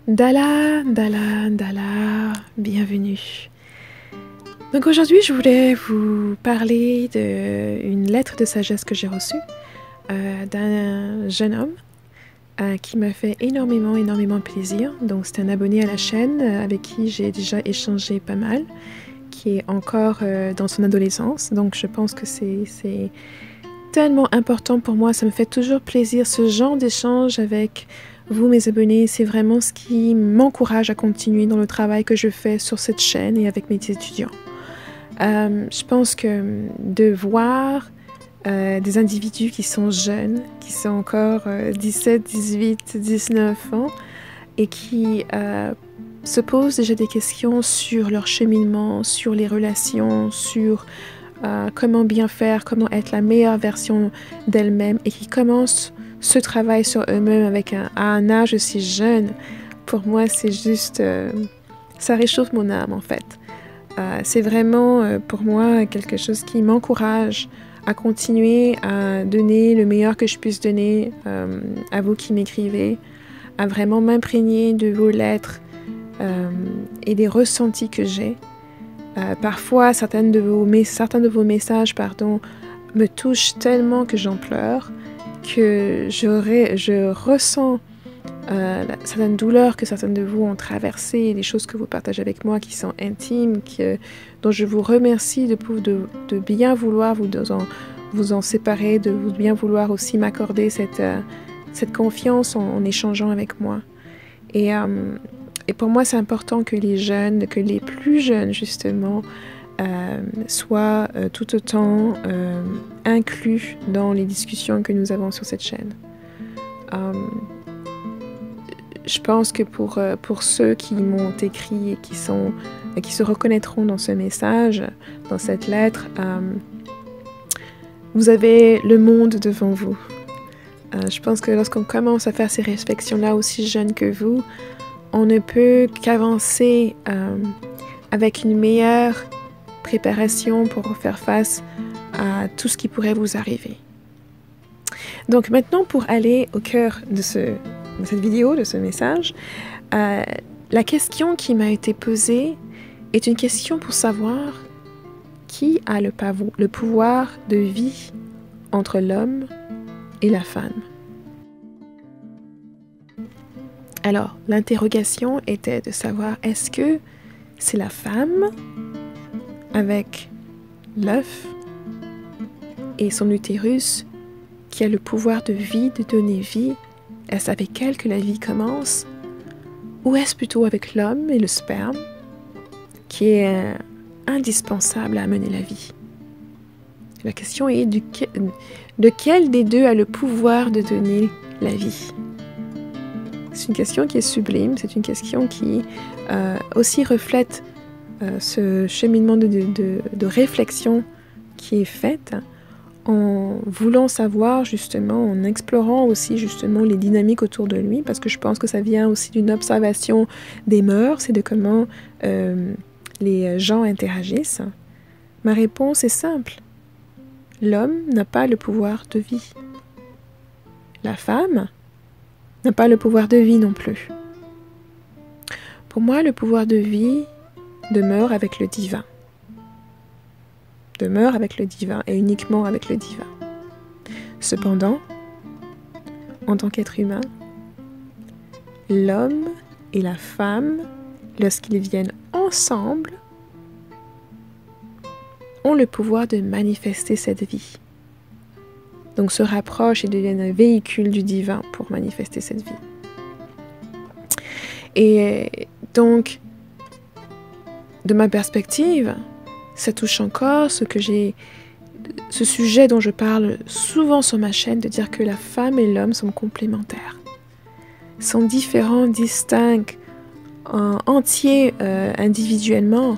Dala, Dala, Dala, bienvenue. Donc aujourd'hui, je voulais vous parler d'une lettre de sagesse que j'ai reçue d'un jeune homme qui m'a fait énormément plaisir. Donc c'est un abonné à la chaîne avec qui j'ai déjà échangé pas mal, qui est encore dans son adolescence. Donc je pense que c'est tellement important pour moi. Ça me fait toujours plaisir ce genre d'échange avec vous, mes abonnés. C'est vraiment ce qui m'encourage à continuer dans le travail que je fais sur cette chaîne et avec mes étudiants. Je pense que de voir des individus qui sont jeunes, qui sont encore 17, 18, 19 ans et qui se posent déjà des questions sur leur cheminement, sur les relations, sur comment bien faire, comment être la meilleure version d'elles-mêmes et qui commencent ce travail sur eux-mêmes à un âge aussi jeune. Pour moi, c'est juste... ça réchauffe mon âme, en fait. C'est vraiment, pour moi, quelque chose qui m'encourage à continuer à donner le meilleur que je puisse donner à vous qui m'écrivez, à vraiment m'imprégner de vos lettres et des ressentis que j'ai. Parfois, certains de vos messages me touchent tellement que j'en pleure, que je ressens certaines douleurs que certains de vous ont traversées, des choses que vous partagez avec moi qui sont intimes, dont je vous remercie de bien vouloir vous en séparer, de bien vouloir aussi m'accorder cette confiance en échangeant avec moi. Et pour moi, c'est important que les plus jeunes, justement, soient tout autant inclus dans les discussions que nous avons sur cette chaîne. Je pense que pour ceux qui m'ont écrit et qui se reconnaîtront dans ce message, dans cette lettre, vous avez le monde devant vous. Je pense que lorsqu'on commence à faire ces réflexions-là aussi jeunes que vous, on ne peut qu'avancer avec une meilleure préparation pour faire face à tout ce qui pourrait vous arriver. Donc maintenant, pour aller au cœur de cette vidéo, de ce message, la question qui m'a été posée est une question pour savoir qui a le pouvoir de vie entre l'homme et la femme. Alors, l'interrogation était de savoir est-ce que c'est la femme avec l'œuf et son utérus qui a le pouvoir de vie, de donner vie? Est-ce avec elle que la vie commence? Ou est-ce plutôt avec l'homme et le sperme qui est indispensable à amener la vie? La question est de quel des deux a le pouvoir de donner la vie? C'est une question qui est sublime, c'est une question qui aussi reflète ce cheminement de réflexion qui est faite en voulant savoir justement, en explorant aussi justement les dynamiques autour de lui, parce que je pense que ça vient aussi d'une observation des mœurs et de comment les gens interagissent. Ma réponse est simple. L'homme n'a pas le pouvoir de vie. La femme n'a pas le pouvoir de vie non plus. Pour moi, le pouvoir de vie demeure avec le divin. Demeure avec le divin et uniquement avec le divin. Cependant, en tant qu'être humain, l'homme et la femme, lorsqu'ils viennent ensemble, ont le pouvoir de manifester cette vie. Donc se rapprochent et deviennent un véhicule du divin pour manifester cette vie. Et donc, de ma perspective, ça touche encore ce sujet dont je parle souvent sur ma chaîne, de dire que la femme et l'homme sont complémentaires. Sont différents, distincts, entiers individuellement,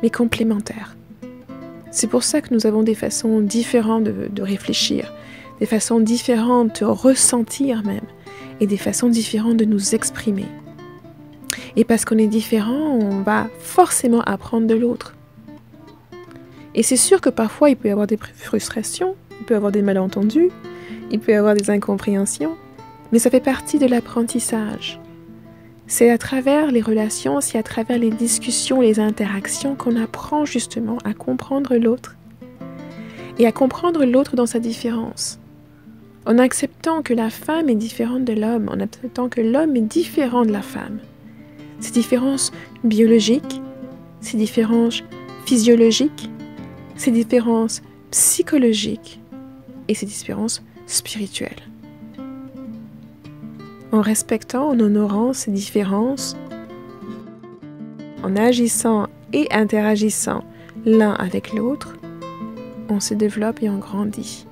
mais complémentaires. C'est pour ça que nous avons des façons différentes de réfléchir, des façons différentes de ressentir même, et des façons différentes de nous exprimer. Et parce qu'on est différent, on va forcément apprendre de l'autre. Et c'est sûr que parfois, il peut y avoir des frustrations, il peut y avoir des malentendus, il peut y avoir des incompréhensions, mais ça fait partie de l'apprentissage. C'est à travers les relations, c'est à travers les discussions, les interactions qu'on apprend justement à comprendre l'autre et à comprendre l'autre dans sa différence. En acceptant que la femme est différente de l'homme, en acceptant que l'homme est différent de la femme. Ces différences biologiques, ces différences physiologiques, ces différences psychologiques et ces différences spirituelles. En respectant, en honorant ces différences, en agissant et interagissant l'un avec l'autre, on se développe et on grandit.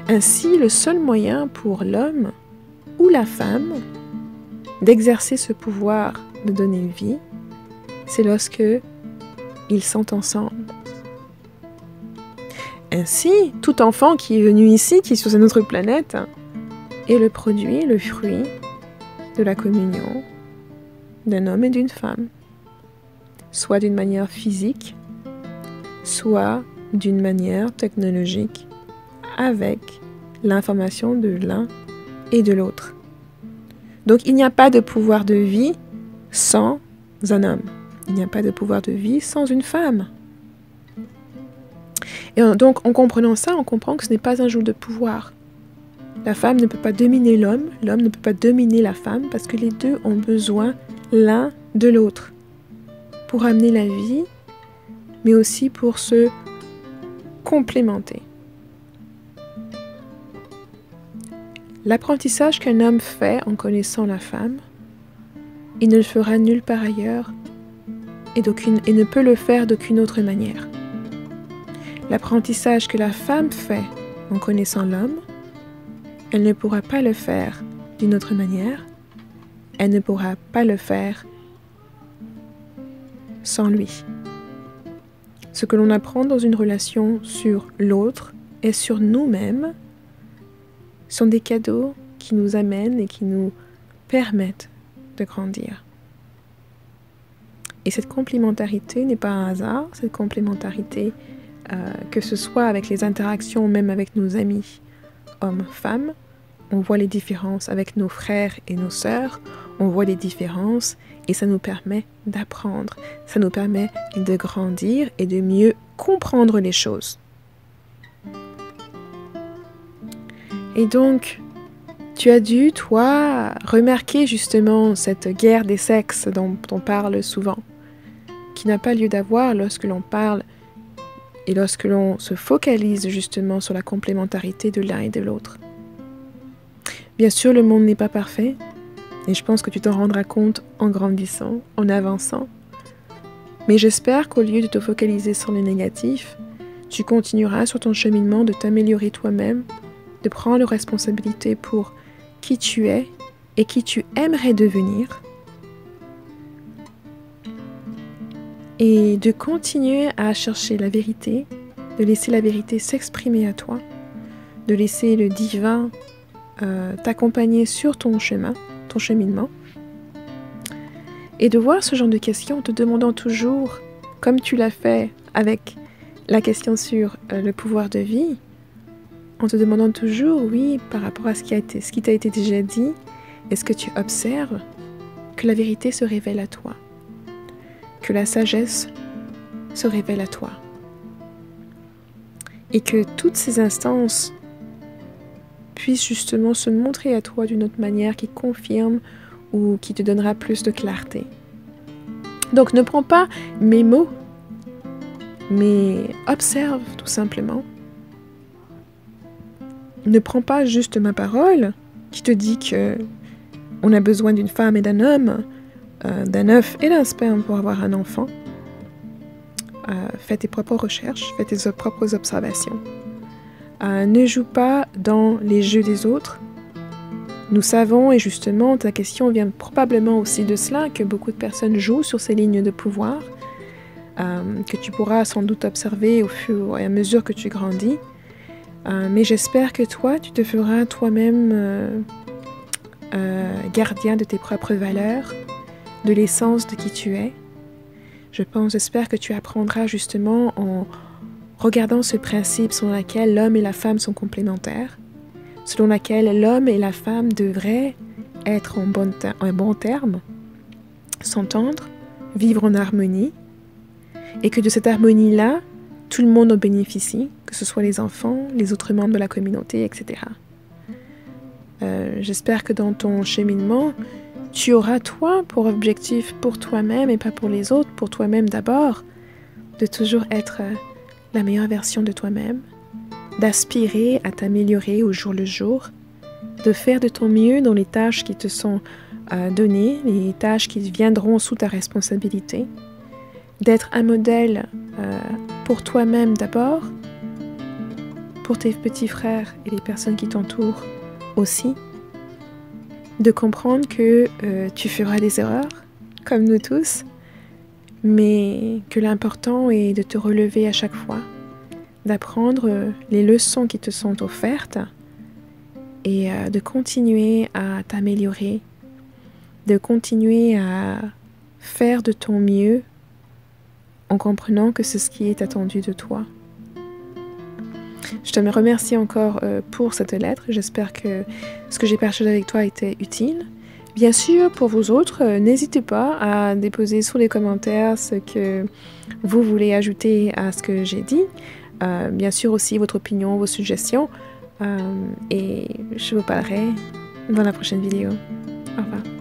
Ainsi, le seul moyen pour l'homme ou la femme d'exercer ce pouvoir de donner vie, c'est lorsque ils sont ensemble. Ainsi, tout enfant qui est venu ici, qui est sur notre planète, est le produit, le fruit de la communion d'un homme et d'une femme, soit d'une manière physique, soit d'une manière technologique, avec l'information de l'un et de l'autre. Donc il n'y a pas de pouvoir de vie sans un homme. Il n'y a pas de pouvoir de vie sans une femme. Et donc en comprenant ça, on comprend que ce n'est pas un jeu de pouvoir. La femme ne peut pas dominer l'homme ne peut pas dominer la femme, parce que les deux ont besoin l'un de l'autre pour amener la vie, mais aussi pour se complémenter. L'apprentissage qu'un homme fait en connaissant la femme, il ne le fera nulle part ailleurs et ne peut le faire d'aucune autre manière. L'apprentissage que la femme fait en connaissant l'homme, elle ne pourra pas le faire d'une autre manière, elle ne pourra pas le faire sans lui. Ce que l'on apprend dans une relation sur l'autre et sur nous-mêmes sont des cadeaux qui nous amènent et qui nous permettent de grandir. Et cette complémentarité n'est pas un hasard, cette complémentarité, que ce soit avec les interactions, même avec nos amis, hommes-femmes, on voit les différences avec nos frères et nos sœurs, on voit les différences et ça nous permet d'apprendre, ça nous permet de grandir et de mieux comprendre les choses. Et donc, tu as dû, toi, remarquer justement cette guerre des sexes dont on parle souvent, qui n'a pas lieu d'avoir lorsque l'on parle et lorsque l'on se focalise justement sur la complémentarité de l'un et de l'autre. Bien sûr, le monde n'est pas parfait, et je pense que tu t'en rendras compte en grandissant, en avançant. Mais j'espère qu'au lieu de te focaliser sur le négatif, tu continueras sur ton cheminement de t'améliorer toi-même, de prendre responsabilité pour qui tu es et qui tu aimerais devenir, et de continuer à chercher la vérité, de laisser la vérité s'exprimer à toi, de laisser le divin t'accompagner sur ton chemin, ton cheminement, et de voir ce genre de questions en te demandant toujours, comme tu l'as fait avec la question sur le pouvoir de vie, en te demandant toujours, oui, par rapport à ce qui t'a été déjà dit, est-ce que tu observes que la vérité se révèle à toi, que la sagesse se révèle à toi, et que toutes ces instances puissent justement se montrer à toi d'une autre manière qui confirme ou qui te donnera plus de clarté. Donc ne prends pas mes mots, mais observe tout simplement. Ne prends pas juste ma parole qui te dit que on a besoin d'une femme et d'un homme, d'un œuf et d'un sperme pour avoir un enfant. Fais tes propres recherches, fais tes propres observations. Ne joue pas dans les jeux des autres. Nous savons, et justement, ta question vient probablement aussi de cela, que beaucoup de personnes jouent sur ces lignes de pouvoir, que tu pourras sans doute observer au fur et à mesure que tu grandis. Mais j'espère que toi, tu te feras toi-même gardien de tes propres valeurs, de l'essence de qui tu es. J'espère que tu apprendras justement en regardant ce principe selon lequel l'homme et la femme sont complémentaires, selon lequel l'homme et la femme devraient être en bon terme, s'entendre, vivre en harmonie, et que de cette harmonie-là, tout le monde en bénéficie, que ce soit les enfants, les autres membres de la communauté, etc. J'espère que dans ton cheminement, tu auras toi pour objectif pour toi-même et pas pour les autres, pour toi-même d'abord, de toujours être la meilleure version de toi-même, d'aspirer à t'améliorer au jour le jour, de faire de ton mieux dans les tâches qui te sont données, les tâches qui viendront sous ta responsabilité, d'être un modèle pour toi-même d'abord, pour tes petits frères et les personnes qui t'entourent aussi, de comprendre que tu feras des erreurs, comme nous tous, mais que l'important est de te relever à chaque fois, d'apprendre les leçons qui te sont offertes et de continuer à t'améliorer, de continuer à faire de ton mieux en comprenant que c'est ce qui est attendu de toi. Je te remercie encore pour cette lettre. J'espère que ce que j'ai partagé avec toi était utile. Bien sûr, pour vous autres, n'hésitez pas à déposer sous les commentaires ce que vous voulez ajouter à ce que j'ai dit. Bien sûr aussi votre opinion, vos suggestions. Et je vous parlerai dans la prochaine vidéo. Au revoir.